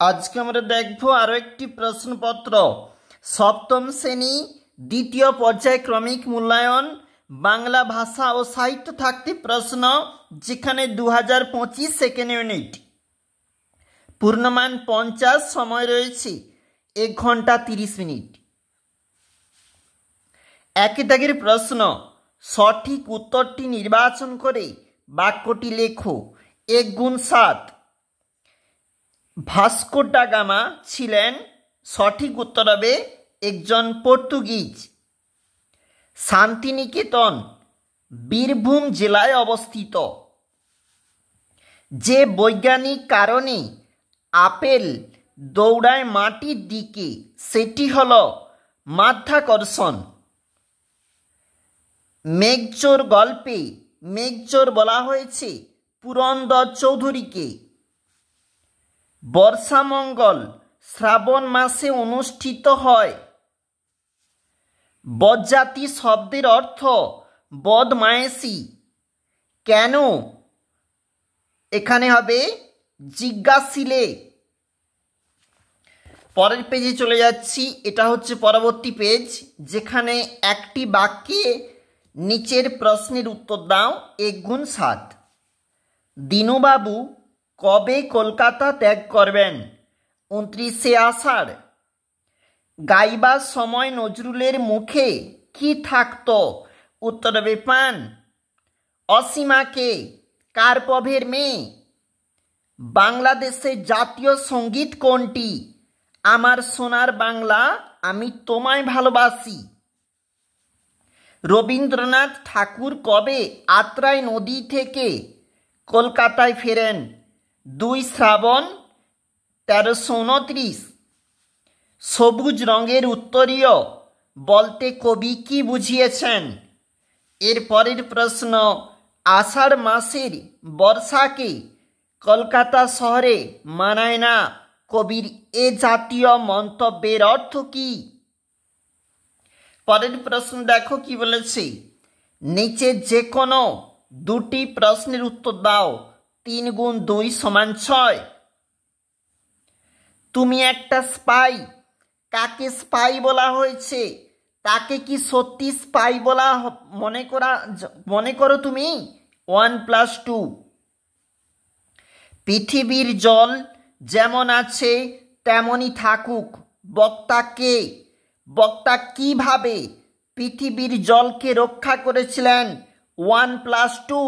আজকে আমরা দেখব আরও একটি প্রশ্নপত্র সপ্তম শ্রেণী দ্বিতীয় পর্যায়ক্রমিক মূল্যায়ন বাংলা ভাষা ও সাহিত্য থাকতে প্রশ্ন, যেখানে 2025 সেকেন্ড ইউনিট, পূর্ণমান 50, সময় রয়েছে 1 ঘন্টা 30 মিনিট। একই দাগের প্রশ্ন, সঠিক উত্তরটি নির্বাচন করে বাক্যটি লেখো। 1 গুণ 7। ভাস্কো ডা গামা ছিলেন, সঠিক উত্তর হবে, একজন পর্তুগিজ। শান্তিনিকেতন বীরভূম জেলায় অবস্থিত। যে বৈজ্ঞানিক কারণে আপেল দৌড়ায় মাটির দিকে, সেটি হল মাধ্যাকর্ষণ। মেঘচোর গল্পে মেঘচোর বলা হয়েছে পুরন্দর চৌধুরীকে। বর্ষামঙ্গল শ্রাবণ মাসে অনুষ্ঠিত হয়। বজ্জাতি শব্দের অর্থ বদমায়েশি। কেন? এখানে হবে জিজ্ঞাসিলে। পরের পেজে চলে যাচ্ছি। এটা হচ্ছে পরবর্তী পেজ, যেখানে একটি বাক্যে নিচের প্রশ্নের উত্তর দাও। 1 গুণ 7। দীনুবাবু কবে কলকাতা ত্যাগ করবেন? 29শে আষাঢ়। গাইবার সময় নজরুলের মুখে কি থাকত? উত্তর হবে পান। অসীমাকে কার্পভের মেয়ে। বাংলাদেশের জাতীয় সঙ্গীত কোনটি? আমার সোনার বাংলা, আমি তোমায় ভালোবাসি। রবীন্দ্রনাথ ঠাকুর কবে আত্রাই নদী থেকে কলকাতায় ফেরেন? 2 শ্রাবণ 1329। সবুজ রঙের উত্তরীয় বলতে কবি কি বুঝিয়েছেন? এর পরের প্রশ্ন, আষাঢ় মাসের বর্ষাকে কলকাতা শহরে মানায় না, কবির এ জাতীয় মন্তব্যের অর্থ কি? পরের প্রশ্ন দেখো কি বলেছে। নিচে যে কোনো 2টি প্রশ্নের উত্তর দাও। 3 গুণ 2 সমান 6। তুমি একটা স্পাই। কাকে স্পাই বলা হয়েছে? তাকে কি সত্যি স্পাই বলা মনে করো তুমি? 1 + 2। পৃথিবীর জল যেমন আছে তেমনই থাকুক, বক্তা কে? বক্তা কিভাবে পৃথিবীর জলকে রক্ষা করেছিলেন? 1 + 2।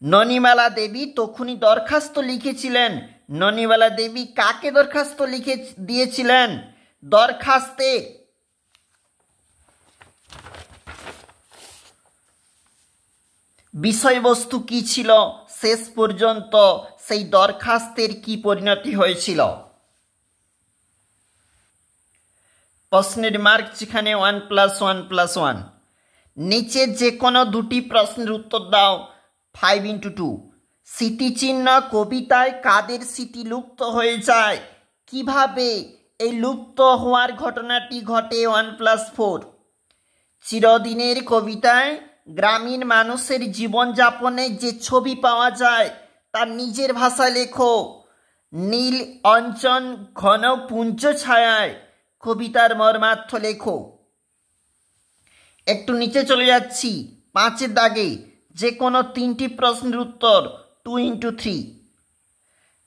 ননিমালা দেবী তখনই দরখাস্ত লিখেছিলেন। ননিমালা দেবী কাকে দরখাস্ত লিখে দিয়েছিলেন? দরখাস্তে। বিষয়বস্তু কি ছিল? শেষ পর্যন্ত সেই দরখাস্তের কি পরিণতি হয়েছিল? প্রশ্নের মার্ক যেখানে 1 + 1 + 1। নিচে যে কোনো 2টি প্রশ্নের উত্তর দাও। 5 × 2। স্মৃতিচিহ্ন কবিতায় কাদের স্মৃতি লুপ্ত হয়ে যায়? কিভাবে এই লুপ্ত হওয়ার ঘটনাটি ঘটে? 1 + 4। চিরদিনের কবিতায় গ্রামীণ মানুষের জীবনযাপনে যে ছবি পাওয়া যায় তার নিজের ভাষায় লেখো। নীল অঞ্চন ঘন পুঞ্জ ছায়ায় কবিতার মর্মার্থ লেখো। একটু নিচে চলে যাচ্ছি। 5 দাগে যে কোনো 3টি প্রশ্নের উত্তর। 2 × 3।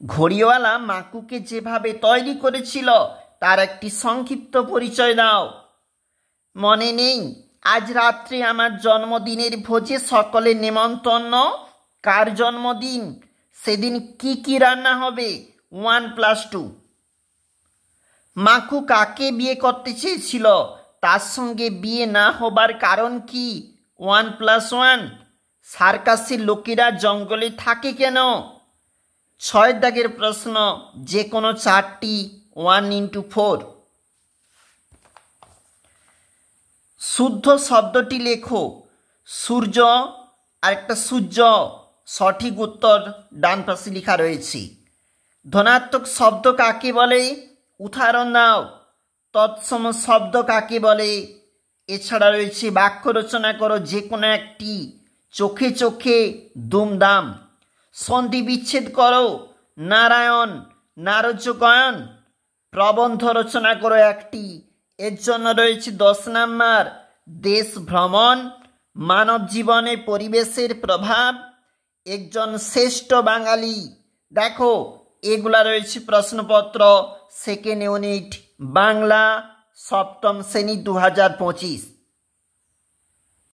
ঘড়িওয়ালা মাকুকে যেভাবে তৈরি করেছিল তার একটি সংক্ষিপ্ত পরিচয় দাও। মনে নেই? আজ রাত্রে আমার জন্মদিনের ভোজে সকলের নেমন্তন্ন। কার জন্মদিন? সেদিন কি কি রান্না হবে? 1 + 2। মাকু কাকে বিয়ে করতে চেয়েছিল? তার সঙ্গে বিয়ে না হবার কারণ কি? 1 + 1। সার্কাসের লোকেরা জঙ্গলে থাকে কেন? 6 দাগের প্রশ্ন, যে কোনো 4টি। 1 × 4। শুদ্ধ শব্দটি লেখো। সূর্য আর একটা সূর্য, সঠিক উত্তর ডান পাশে লেখা রয়েছে। ধনাত্মক শব্দ কাকে বলে? উদাহরণ দাও। তৎসম শব্দ কাকে বলে? এছাড়া রয়েছে বাক্য রচনা করো যে কোনো একটি। চোখে চোখে দুমদাম। সন্ধি বিচ্ছেদ করো। নারায়ণ নারজ্য গায়ন, প্রবন্ধ রচনা করো একটি, এর জন্য রয়েছে 10 নাম্বার। দেশ ভ্রমণ, মানব জীবনে পরিবেশের প্রভাব, একজন শ্রেষ্ঠ বাঙালি। দেখো এগুলা রয়েছে প্রশ্নপত্র সেকেন্ড ইউনিট বাংলা সপ্তম শ্রেণী 2025।